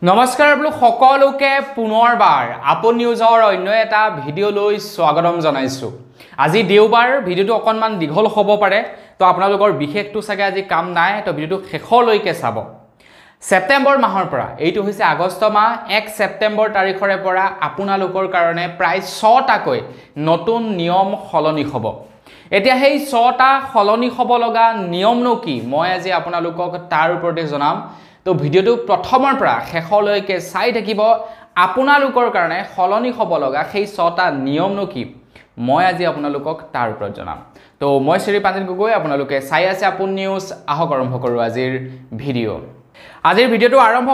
নমস্কাৰ বোলো সকলোকে পুনৰবাৰ আপন নিউজৰ অন্য এটা ভিডিঅ' লৈ স্বাগতম জনাইছো। আজি দেওবাৰ ভিডিঅ'টো অকনমান দীঘল হ'ব পাৰে, তো আপোনালোকৰ বিশেষটো চাগে আজি কাম নাই, তো ভিডিঅ'টো শেষলৈকে চাব। সেপ্টেম্বৰ মাহৰ পৰা এইটো হৈছে আগষ্ট মাহ 1 সেপ্টেম্বৰ তাৰিখৰে পৰা আপোনালোকৰ কাৰণে প্ৰায় 6টাকৈ নতুন নিয়ম সলনি হ'ব। এতিয়া সেই 6টা সলনি হ'ব লগা নিয়মনো কি মই আজি আপোনালোকক তাৰ ওপৰতে জনাম। তো ভিডিঅ'টো প্ৰথমৰ পৰা শেষলৈকে চাই থাকিব। আপোনালোকৰ কাৰণে সলনি হ'ব লগা সেই 6টা নিয়মনো কি মই আজি আপোনালোকক তাৰ ওপৰত জনাম। তো মই শ্ৰী পাঞ্জিন গগৈ, আপোনালোকে চাই আছে আপোন নিউজ। আহক আৰম্ভ কৰোঁ আজিৰ ভিডিঅ'। আজিৰ ভিডিঅ'টো আৰম্ভ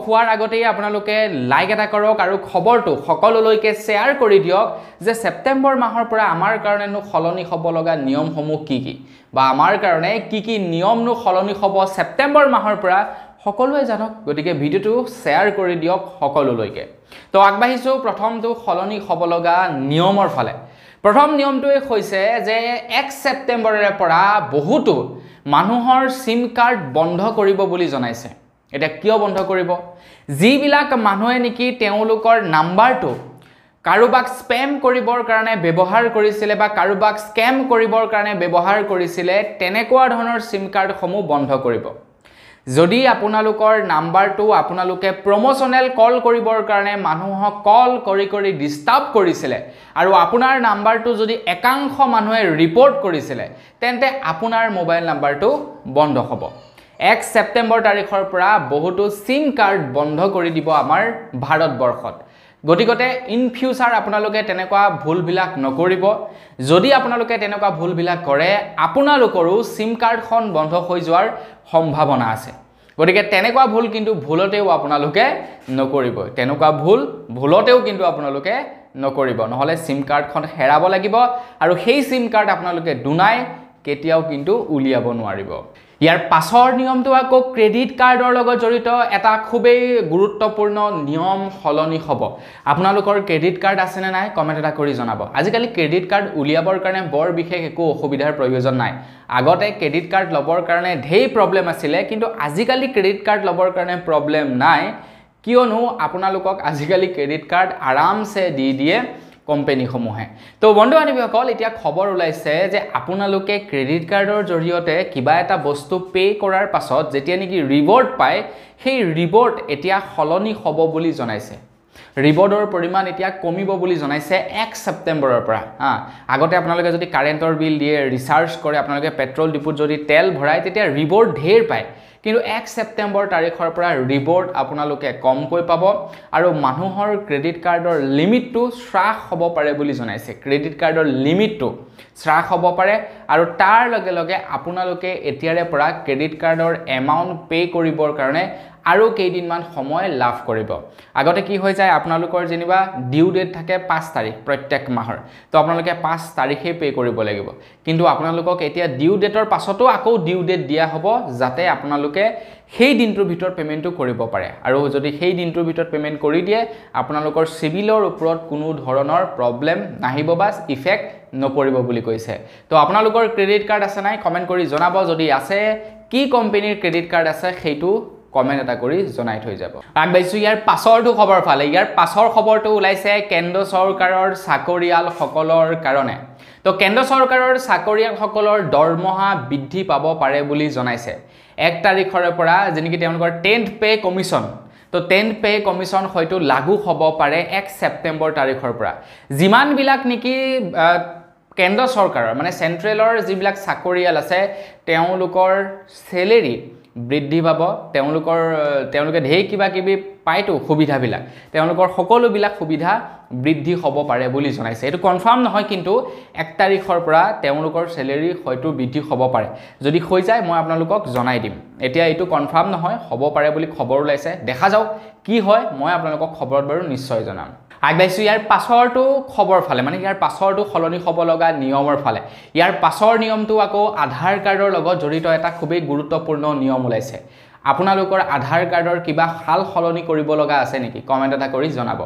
হোৱাৰ আগতেই আপোনালোকে লাইক এটা কৰক আৰু খবৰটো সকলোলৈকে শ্বেয়াৰ কৰি দিয়ক যে সেপ্টেম্বৰ মাহৰ পৰা আমাৰ কাৰণেনো সলনি হ'ব লগা নিয়মসমূহ কি বা আমাৰ কাৰণে কি নিয়মনো সলনি হ'ব সেপ্টেম্বৰ মাহৰ পৰা সকলোৱে জানক। গতিকে ভিডিঅ'টো শ্বেয়াৰ কৰি দিয়ক সকলোলৈকে। তো আগবাঢ়িছোঁ প্ৰথমটো সলনি হ'ব লগা নিয়মৰ ফালে। প্ৰথম নিয়মটোৱে হৈছে যে 1 সেপ্টেম্বৰৰ পৰা বহুতো মানুহৰ সিম কাৰ্ড বন্ধ কৰিব বুলি জনাইছে। এটা কিয় বন্ধ কৰিব? যিবিলাক মানুহে নেকি তেওঁলোকৰ নাম্বাৰটো কাৰোবাক স্পেম কৰিবৰ কাৰণে ব্যৱহাৰ কৰিছিলে বা কাৰোবাক স্কেম কৰিবৰ কাৰণে ব্যৱহাৰ কৰিছিলে, তেনেকুৱা ধৰণৰ সিম কাৰ্ডসমূহ বন্ধ কৰিব। যদি আপোনালোকৰ নাম্বাৰটো আপোনালোকে প্ৰমোশনেল কল কৰিবৰ কাৰণে মানুহক কল কৰি ডিস্টাৰ্ব কৰিছিলে আৰু আপোনাৰ নাম্বাৰটো যদি একাংশ মানুহে ৰিপৰ্ট কৰিছিলে, তেন্তে আপোনাৰ মোবাইল নাম্বাৰটো বন্ধ হ'ব। 1 সেপ্টেম্বৰ তাৰিখৰ পৰা বহুতো সিম কাৰ্ড বন্ধ কৰি দিব আমাৰ ভাৰতবৰ্ষত। গতিকে ইন ফিউচাৰ আপোনালোকে তেনেকুৱা ভুলবিলাক নকৰিব। যদি আপোনালোকে তেনেকুৱা ভুলবিলাক কৰে, আপোনালোকৰো সিম কাৰ্ডখন বন্ধ হৈ যোৱাৰ সম্ভাৱনা আছে। গতিকে তেনেকুৱা ভুল কিন্তু ভুলতেও আপোনালোকে নকৰিব। তেনেকুৱা ভুলতেও কিন্তু আপোনালোকে নকৰিব, নহলে সিম কাৰ্ডখন হেৰাব লাগিব আৰু সেই সিম কাৰ্ড আপোনালোকে দুনাই কেতিয়াও কিন্তু উলিয়াব নোৱাৰিব। ইয়াৰ পাছৰ নিয়মটো আকৌ ক্ৰেডিট কাৰ্ডৰ লগত জড়িত এটা খুবেই গুৰুত্বপূৰ্ণ নিয়ম সলনি হ'ব। আপোনালোকৰ ক্ৰেডিট কাৰ্ড আছে নে নাই কমেন্ট এটা কৰি জনাব। আজিকালি ক্ৰেডিট কাৰ্ড উলিয়াবৰ কাৰণে বৰ বিশেষ একো অসুবিধাৰ প্ৰয়োজন নাই। আগতে ক্ৰেডিট কাৰ্ড ল'বৰ কাৰণে ঢেৰ প্ৰব্লেম আছিলে, কিন্তু আজিকালি ক্ৰেডিট কাৰ্ড ল'বৰ কাৰণে প্ৰব্লেম নাই, কিয়নো আপোনালোকক আজিকালি ক্ৰেডিট কাৰ্ড আৰামছে দি দিয়ে কোম্পানীসমূহে। তো বন্ধু বান্ধৱীসকল, এতিয়া খবৰ ওলাইছে যে আপোনালোকে ক্ৰেডিট কাৰ্ডৰ জৰিয়তে কিবা এটা বস্তু পে কৰাৰ পাছত যেতিয়া নেকি ৰিৱাৰ্ড পায়, সেই ৰিৱাৰ্ড এতিয়া সলনি হ'ব বুলি জনাইছে। ৰিৱাৰ্ডৰ পৰিমাণ এতিয়া কমিব বুলি জনাইছে 1 সেপ্টেম্বৰৰ পৰা। আগতে আপোনালোকে যদি কাৰেণ্টৰ বিল দিয়ে, ৰিচাৰ্জ কৰে, আপোনালোকে পেট্ৰল ডিপুত যদি তেল ভৰাই, তেতিয়া ৰিৱাৰ্ড ঢেৰ পায়। কিন্তু 1 সেপ্টেম্বৰ তাৰিখৰ পৰা ৰিৱাৰ্ড আপোনালোকে কমকৈ পাব আৰু মানুহৰ ক্ৰেডিট কাৰ্ডৰ লিমিটটো হ্ৰাস হ'ব পাৰে বুলি জনাইছে। ক্ৰেডিট কাৰ্ডৰ লিমিটটো হ্ৰাস হ'ব পাৰে আৰু তাৰ লগে লগে আপোনালোকে এতিয়াৰে পৰা ক্ৰেডিট কাৰ্ডৰ এমাউণ্ট পে কৰিবৰ কাৰণে আৰু কেইদিনমান সময় লাভ কৰিব। আগতে কি হৈ যায়, আপোনালোকৰ যেনিবা ডিউ ডেট থাকে 5 তাৰিখ প্ৰত্যেক মাহৰ, তো আপোনালোকে 5 তাৰিখে পে কৰিব লাগিব। কিন্তু আপোনালোকক এতিয়া ডিউ ডেটৰ পাছতো আকৌ ডিউ ডেট দিয়া হ'ব, যাতে আপোনালোকে সেই দিনটোৰ ভিতৰত পেমেণ্টটো কৰিব পাৰে। আৰু যদি সেই দিনটোৰ ভিতৰত পেমেণ্ট কৰি দিয়ে, আপোনালোকৰ চিভিলৰ ওপৰত কোনো ধৰণৰ প্ৰব্লেম নাহিব বা ইফেক্ট নপৰিব বুলি কৈছে। তো আপোনালোকৰ ক্ৰেডিট কাৰ্ড আছে নাই কমেণ্ট কৰি জনাব। যদি আছে, কি কোম্পানীৰ ক্ৰেডিট কাৰ্ড আছে সেইটো কমেন্ট এটা কৰি জনাই থৈ যাব। আগবাঢ়িছোঁ ইয়াৰ পাছৰটো খবৰ ফালে। ইয়াৰ পাছৰ খবৰটো ওলাইছে কেন্দ্ৰ চৰকাৰৰ চাকৰিয়ালসকলৰ কাৰণে। তো কেন্দ্ৰ চৰকাৰৰ চাকৰিয়ালসকলৰ দৰমহা বৃদ্ধি পাব পাৰে বুলি জনাইছে। 1 তাৰিখৰে পৰা যেনেকৈ তেওঁলোকৰ 10th পে কমিশ্যন, তো 10th পে কমিশ্যন হয়তো লাগু হ'ব পাৰে 1 সেপ্টেম্বৰ তাৰিখৰ পৰা। যিমানবিলাক নেকি কেন্দ্ৰ চৰকাৰৰ মানে চেন্ট্ৰেলৰ যিবিলাক চাকৰিয়াল আছে, তেওঁলোকৰ চেলেৰি বৃদ্ধি পাব। তেওঁলোকে ঢেৰ কিবা কিবি পায়তো সুবিধাবিলাক, তেওঁলোকৰ সকলোবিলাক সুবিধা বৃদ্ধি হ'ব পাৰে বুলি জনাইছে। এইটো কনফাৰ্ম নহয়, কিন্তু 1 তাৰিখৰ পৰা তেওঁলোকৰ চেলেৰি হয়তো বৃদ্ধি হ'ব পাৰে। যদি হৈ যায় মই আপোনালোকক জনাই দিম। এতিয়া এইটো কনফাৰ্ম নহয়, হ'ব পাৰে বুলি খবৰ ওলাইছে। দেখা যাওক কি হয়, মই আপোনালোকক খবৰত বাৰু নিশ্চয় জনাম। আগবাঢ়িছোঁ ইয়াৰ পাছৰটো খবৰ ফালে, মানে ইয়াৰ পাছৰটো সলনি হ'ব লগা নিয়মৰ ফালে। ইয়াৰ পাছৰ নিয়মটো আকৌ আধাৰ কাৰ্ডৰ লগত জড়িত এটা খুবেই গুৰুত্বপূৰ্ণ নিয়ম ওলাইছে। আপোনালোকৰ আধাৰ কাৰ্ডৰ কিবা সাল সলনি কৰিব লগা আছে নেকি কমেণ্ট এটা কৰি জনাব।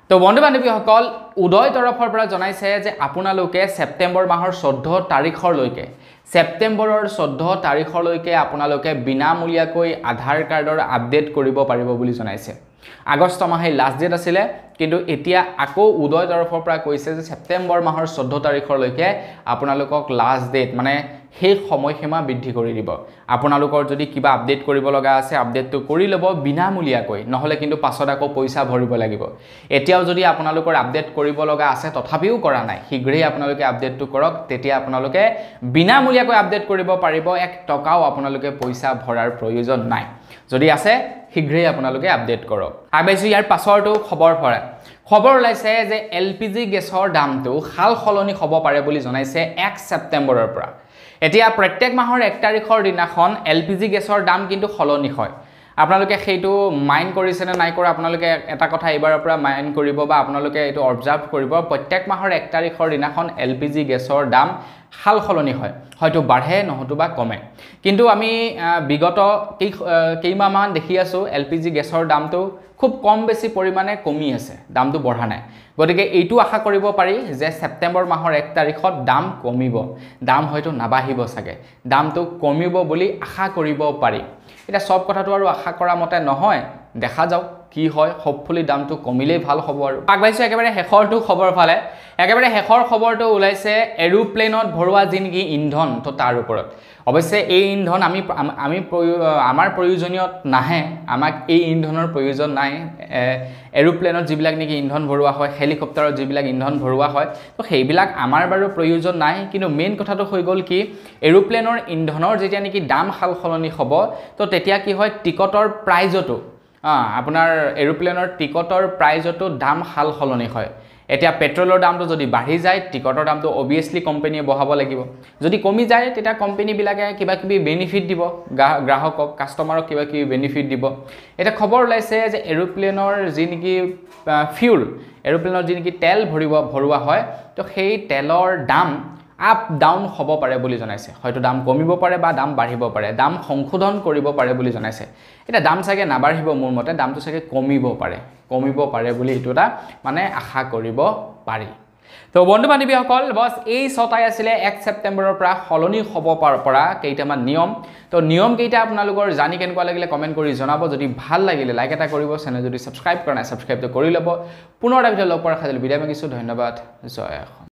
তো বন্ধু বান্ধৱীসকল উদয় তৰফৰ পৰা জনাইছে যে আপোনালোকে ছেপ্টেম্বৰ মাহৰ 14 তাৰিখলৈকে ছেপ্টেম্বৰৰ 14 তাৰিখলৈকে আপোনালোকে বিনামূলীয়াকৈ আধাৰ কাৰ্ডৰ আপডেট কৰিব পাৰিব বুলি জনাইছে আগষ্ট মাহে লাষ্ট ডেট আছিলে কিন্তু এতিয়া আকৌ উদয় তৰফৰ পৰা কৈছে যে ছেপ্টেম্বৰ মাহৰ 14 তাৰিখলৈকে আপোনালোকক লাষ্ট ডেট মানে সেই সময়সীমা বৃদ্ধি কৰি দিব আপোনালোকৰ যদি কিবা আপডেট কৰিব লগা আছে আপডেটটো কৰি ল'ব বিনামূলীয়াকৈ নহলে কিন্তু পাছত আকৌ পইচা ভৰিব লাগিব এতিয়াও যদি আপোনালোকৰ আপডেট কৰিব লগা আছে তথাপিও কৰা নাই শীঘ্ৰেই আপোনালোকে আপডেটটো কৰক তেতিয়া আপোনালোকে বিনামূলীয়াকৈ আপডেট কৰিব পাৰিব এক টকাও আপোনালোকে পইচা ভৰাৰ প্ৰয়োজন নাই যদি আছে শীঘ্ৰেই আপোনালোকে আপডেট কৰক আগবাইছো ইয়াৰ পাছৰটো খবৰ ওলাইছে যে এলপিজি গেছৰ দামটো হাল সলনি হ'ব পাৰে বুলি জনাইছে 1 ছেপ্টেম্বৰৰ পৰা এতিয়া প্ৰত্যেক মাহৰ 1 তাৰিখৰ দিনাখন এলপিজি গেছৰ দাম কিন্তু সলনি হয় আপোনালোকে সেইটো মাইন্ড কৰিছে নে নাই কৰা আপোনালোকে এটা কথা এবাৰৰ পৰা মাইন্ড কৰিব বা আপোনালোকে এটো অবজাৰ্ভ কৰিব প্ৰত্যেক মাহৰ 1 তাৰিখৰ দিনাখন এলপিজি গেছৰ দাম হাল সলনি হয় হয়তো বাঢ়ে নহতুবা কমে কিন্তু আমি বিগত কেইমাহমান দেখি আছো এলপিজি গেছৰ দামটো খুব কম বেছি পৰিমাণে কমি আছে দামটো বঢ়া নাই গতিকে এইটো আশা কৰিব পাৰি যে ছেপ্টেম্বৰ মাহৰ 1 তাৰিখত দাম কমিব দাম হয়তো নাবাঢ়িব সাগে দামটো কমিব বুলি আশা কৰিব পাৰি এটা সব কথাটো আৰু আশা কৰা মতে নহয় দেখা যাওক কি হয় হোপফুলি দামটো কমিলেই ভাল হ'ব আৰু আগবাইছো একেবাৰে হেখৰটো খবৰ ফালে একেবাৰে হেখৰ খবৰটো ওলাইছে এৰোপ্লেনত ভৰোৱা জিনকি ইন্ধন তো তাৰ ওপৰত অৱশ্যে এই ইন্ধন আমাৰ প্ৰয়োজনীয়ত নাহে আমাক এই ইন্ধনৰ প্ৰয়োজন নাই এৰোপ্লেনত যিবিলাক নেকি ইন্ধন ভৰোৱা হয় হেলিকপ্টাৰত যিবিলাক ইন্ধন ভৰোৱা হয় তো সেইবিলাক আমাৰ বাৰু প্ৰয়োজন নাই কিন্তু মেইন কথাটো হৈ গল কি এৰোপ্লেনৰ ইন্ধনৰ যেতিয়া নেকি দাম হাল সলনি হ'ব তো তেতিয়া কি হয় টিকটৰ প্ৰাইজটো আপোনাৰ এৰোপ্লেনৰ টিকটৰ প্ৰাইজটো দাম হাল সলনি হয় এতিয়া পেট্ৰলৰ দামটো যদি বাঢ়ি যায় টিকটৰ দামটো অবিয়াসলি কোম্পানীয়ে বহাব লাগিব যদি কমি যায় তেতিয়া কোম্পানী বিলাকে কিবা কিবি বেনিফিট দিব গ্ৰাহকক কাস্টমাৰক কিবা কিবি বেনিফিট দিব এটা খবৰ ওলাইছে যে এৰোপ্লেনৰ যি নেকি ফিউল এৰোপ্লেনৰ যি নেকি তেল ভৰোৱা হয় তো সেই তেলৰ দাম আপ ডাউন হ'ব পাৰে বুলি জনাইছে হয়তো দাম কমিব পাৰে বা দাম বাঢ়িব পাৰে দাম সংশোধন কৰিব পাৰে বুলি জনাইছে এটা দাম চাগে নাবাঢ়িব মোৰ মতে দামটো চাগে কমিব পাৰে বুলি এটোটা মানে আশা কৰিব পাৰি তো বন্ধু বান্ধৱীসকল বস এই ছটাই আছিলে 1 ছেপ্টেম্বৰৰ পৰা সলনি হ'ব পৰা কেইটামান নিয়ম তো নিয়ম কেইটা আপোনালোকৰ জানি কেনেকুৱা লাগিলে কমেন্ট কৰি জনাব যদি ভাল লাগিলে লাইক এটা কৰিব চেনেল যদি সাবস্ক্ৰাইব কৰা নাই সাবস্ক্ৰাইবটো কৰি ল'ব পুনৰ এটা ভিডিঅ লগ পোৱাৰ খাতিৰ বিদায় মাগিছো ধন্যবাদ জয়